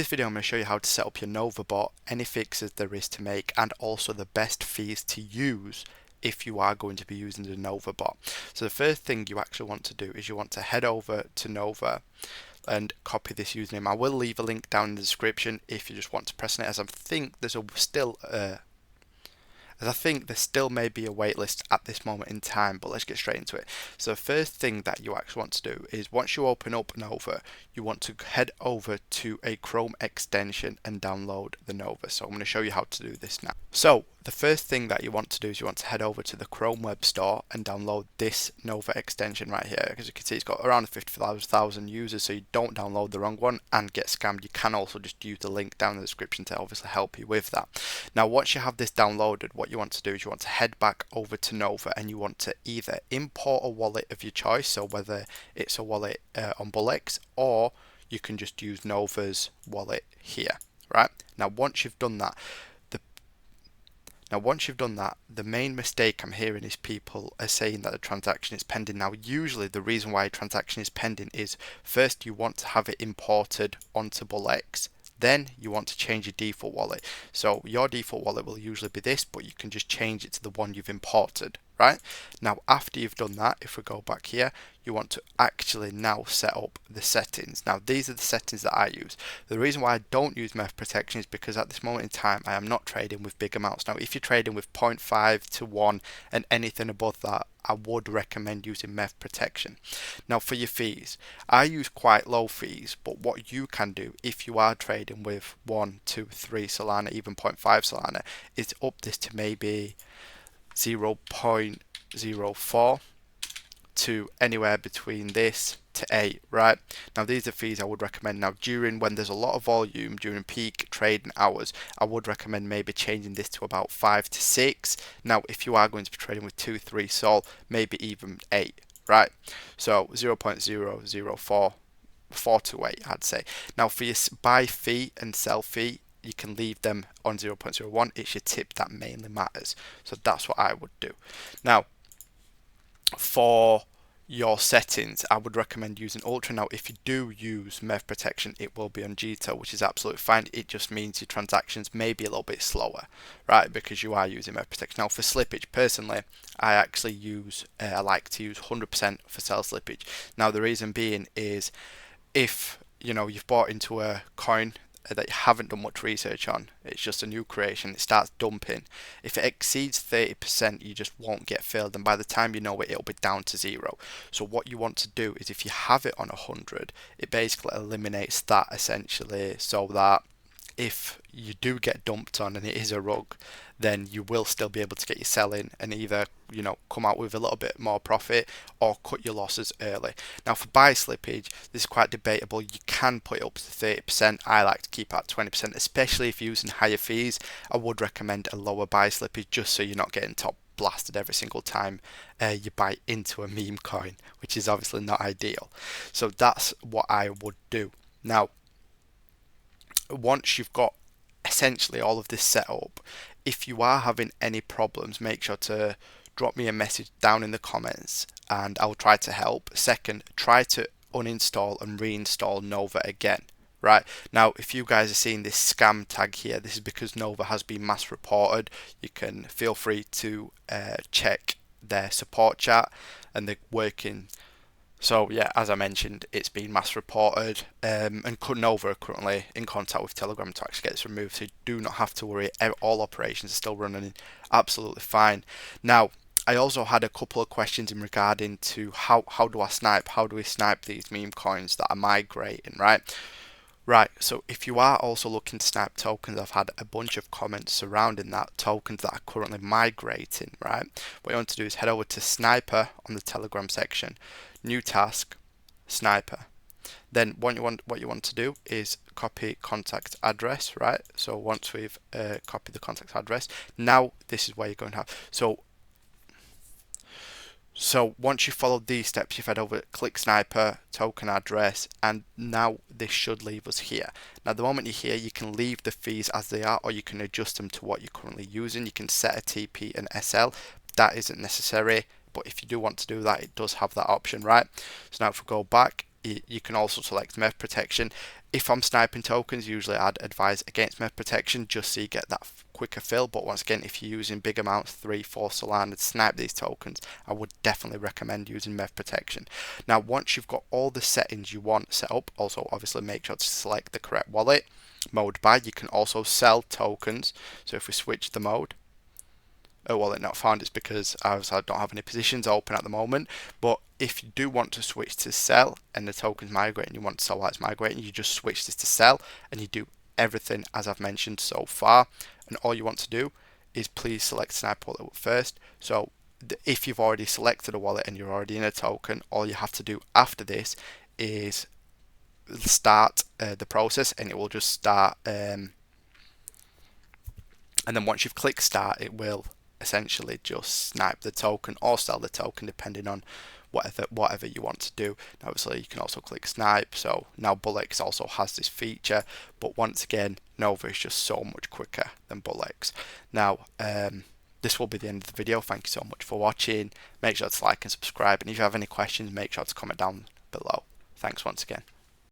In this video I'm going to show you how to set up your Nova bot, any fixes there is to make, and also the best fees to use if you are going to be using the Nova bot. So the first thing you actually want to do is you want to head over to Nova and copy this username. I will leave a link down in the description if you just want to press on it, as I think there still may be a waitlist at this moment in time, but let's get straight into it. So the first thing that you actually want to do is once you open up Nova, you want to head over to a Chrome extension and download the Nova. So I'm going to show you how to do this now. So the first thing that you want to do is you want to head over to the Chrome Web Store and download this Nova extension right here. As you can see, it's got around 50,000 users, so you don't download the wrong one and get scammed. You can also just use the link down in the description to obviously help you with that. Now, once you have this downloaded, what you want to do is you want to head back over to Nova and you want to either import a wallet of your choice, so whether it's a wallet on Bullx, or you can just use Nova's wallet here, right? Now, once you've done that, the main mistake I'm hearing is people are saying that the transaction is pending. Now, usually the reason why a transaction is pending is first you want to have it imported onto Bullx, then you want to change your default wallet. So your default wallet will usually be this, but you can just change it to the one you've imported, right? Now, after you've done that, if we go back here, you want to actually now set up the settings. Now, these are the settings that I use. The reason why I don't use MEF protection is because at this moment in time, I am not trading with big amounts. Now, if you're trading with 0.5 to 1 and anything above that, I would recommend using MEF protection. Now, for your fees, I use quite low fees, but what you can do if you are trading with 1, 2, 3 Solana, even 0.5 Solana, is up this to maybe 0.04 to anywhere between this to 8, right? Now, these are fees I would recommend. Now, when there's a lot of volume during peak trading hours, I would recommend maybe changing this to about 5 to 6. Now, if you are going to be trading with 2, 3 Sol, maybe even 8, right? So 0.004 4 to 8, I'd say. Now, for your buy fee and sell fee, you can leave them on 0.01. It's your tip that mainly matters. So that's what I would do. Now, for your settings, I would recommend using Ultra. Now, if you do use MEV protection, it will be on Jito, which is absolutely fine. It just means your transactions may be a little bit slower, right? Because you are using MEV protection. Now, for slippage, personally, I actually I like to use 100% for sell slippage. Now, the reason being is if you've bought into a coin that you haven't done much research on, it's just a new creation, it starts dumping. If it exceeds 30%, you just won't get filled, and by the time you know it, it'll be down to 0. So what you want to do is, if you have it on 100, it basically eliminates that essentially, so that if you do get dumped on and it is a rug, then you will still be able to get your sell in and either come out with a little bit more profit or cut your losses early. Now, for buy slippage, this is quite debatable. You can put it up to 30%. I like to keep it at 20%, especially if you're using higher fees. I would recommend a lower buy slippage just so you're not getting top blasted every single time you buy into a meme coin, which is obviously not ideal. So that's what I would do. Now, once you've got essentially all of this set up, if you are having any problems, make sure to drop me a message down in the comments and I'll try to help. Second, try to uninstall and reinstall Nova again. Right now, if you guys are seeing this scam tag here, this is because Nova has been mass reported. You can feel free to check their support chat, and they're working. So yeah, as I mentioned, it's been mass reported, and Nova are currently in contact with Telegram to actually get this removed. So you do not have to worry. All operations are still running absolutely fine. Now, I also had a couple of questions in regarding to how do I snipe? How do we snipe these meme coins that are migrating, right? Right, so if you are also looking to snipe tokens, I've had a bunch of comments surrounding that, tokens that are currently migrating, right? What you want to do is head over to Sniper on the Telegram section, new task, Sniper. Then what you want to do is copy contact address, right? So once we've copied the contact address, now this is where you're going to have. So once you follow these steps, you've head over, click Sniper, token address, and now this should leave us here. Now, the moment you're here, you can leave the fees as they are, or you can adjust them to what you're currently using. You can set a TP and SL. That isn't necessary, but if you do want to do that, it does have that option, right? So now if we go back, You can also select MEV protection. If I'm sniping tokens, usually I'd advise against MEV protection just so you get that quicker fill. But once again, if you're using big amounts, 3-4 Solana to snipe these tokens, I would definitely recommend using MEV protection. Now, once you've got all the settings you want set up, also obviously make sure to select the correct wallet. Mode buy, you can also sell tokens. So if we switch the mode, wallet not found, it's because I don't have any positions open at the moment. But if you do want to switch to sell and the token's migrating, you want to sell while it's migrating, you just switch this to sell and you do everything as I've mentioned so far. And all you want to do is please select Snipe wallet first. So if you've already selected a wallet and you're already in a token, all you have to do after this is start the process, and it will just start. And then once you've clicked start, it will essentially just snipe the token or sell the token depending on whatever you want to do. Now, obviously you can also click snipe, so now Bullx also has this feature, but once again Nova is just so much quicker than Bullx. Now this will be the end of the video. Thank you so much for watching. Make sure to like and subscribe, and if you have any questions, make sure to comment down below. Thanks once again.